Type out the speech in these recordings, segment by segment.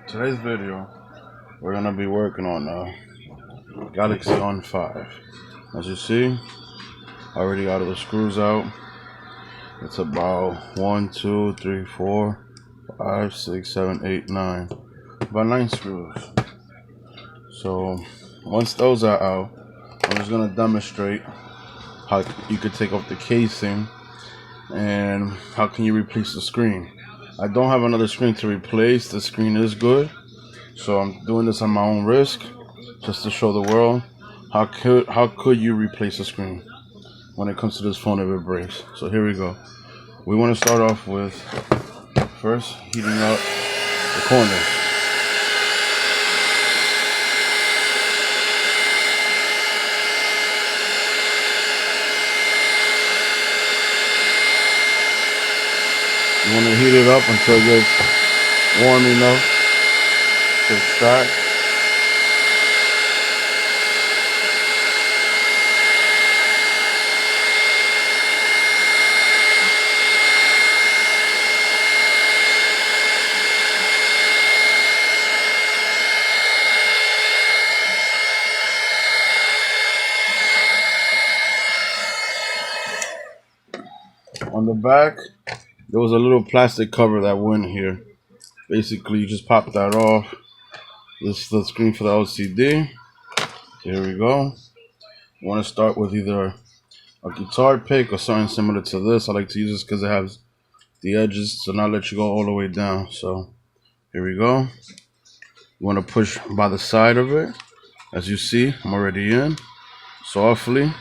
Today's video, we're gonna be working on Galaxy on5. As you see, I already got all the screws out. It's about 1, 2, 3, 4, 5, 6, 7, 8, 9. About 9 screws. So once those are out, I'm just gonna demonstrate how you could take off the casing and how can you replace the screen. I don't have another screen to replace. The screen is good, so I'm doing this on my own risk, just to show the world how could you replace a screen when it comes to this phone if it breaks. So here we go. We want to start off with first heating up the corners. You want to heat it up until it gets warm enough to extract. On the back, there was a little plastic cover that went here. Basically, you just pop that off. This is the screen for the LCD. Here we go. You want to start with either a guitar pick or something similar to this. I like to use this because it has the edges to not let you go all the way down. So here we go. You want to push by the side of it. As you see, I'm already in. Softly,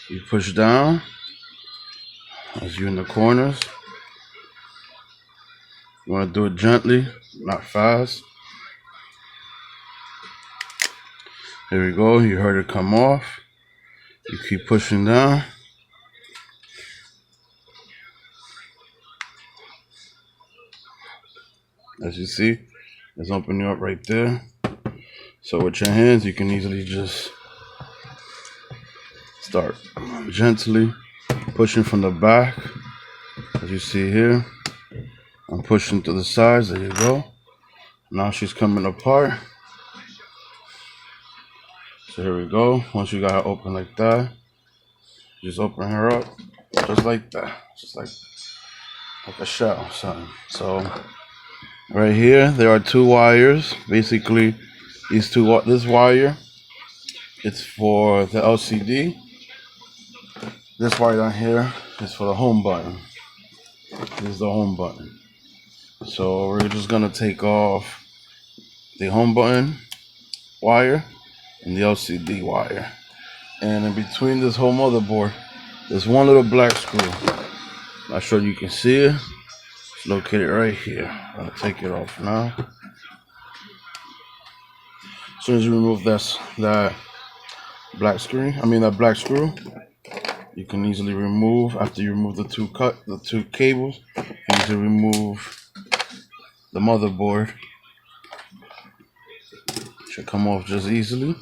you push down as you're in the corners. You want to do it gently, not fast. Here we go. You heard it come off. You keep pushing down. As you see, it's opening up right there. So with your hands, you can easily just start gently pushing from the back. As you see here, I'm pushing to the sides. There you go. Now she's coming apart. So here we go. Once you got her open like that, just open her up just like that, just like a shell, son. So right here, there are two wires. Basically, this wire, it's for the LCD. This wire down here is for the home button. This is the home button. So we're just gonna take off the home button wire and the LCD wire. And in between this whole motherboard, there's one little black screw. Not sure you can see it. It's located right here. I'm gonna take it off now. As soon as you remove that black black screw, you can easily remove, after you remove the two cables, you can easily remove the motherboard. Should come off just easily.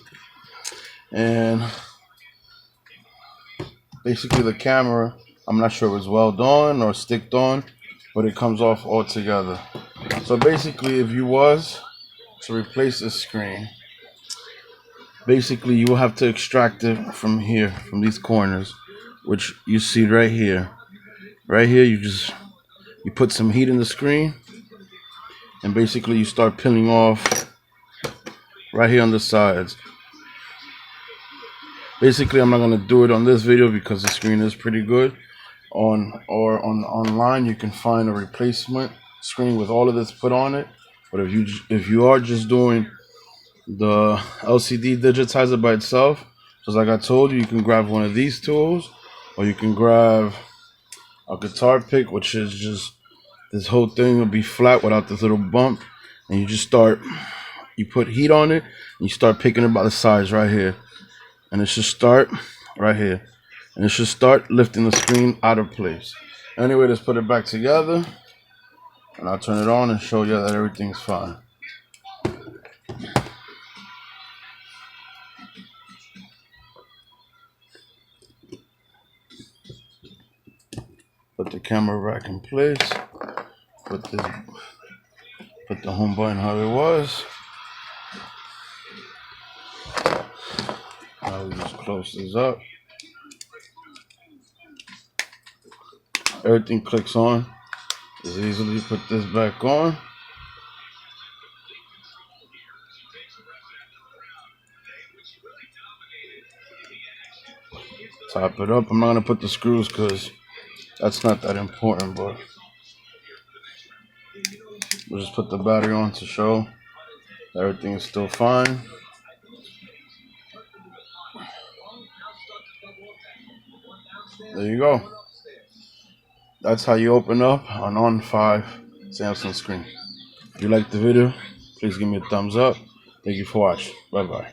And basically the camera, I'm not sure if it's well done or sticked on, but it comes off altogether. So basically, if you was to replace this screen, basically you will have to extract it from here, from these corners, which you see right here. Right here, you put some heat in the screen, and basically you start peeling off right here on the sides. Basically, I'm not gonna do it on this video because the screen is pretty good. Online, you can find a replacement screen with all of this put on it. But if you are just doing the LCD digitizer by itself, just like I told you, you can grab one of these tools, or you can grab a guitar pick, which is just, this whole thing will be flat without this little bump, and you put heat on it, and you start picking it by the sides right here, and it should start right here, and it should start lifting the screen out of place. Anyway, let's put it back together, and I'll turn it on and show you that everything's fine. Put the camera back in place. Put Put the home button how it was. Now we just close this up. Everything clicks on. Just easily put this back on. Top it up. I'm not gonna put the screws because that's not that important, but we'll just put the battery on to show everything is still fine. There you go. That's how you open up an on5 Samsung screen. If you liked the video, please give me a thumbs up. Thank you for watching. Bye bye.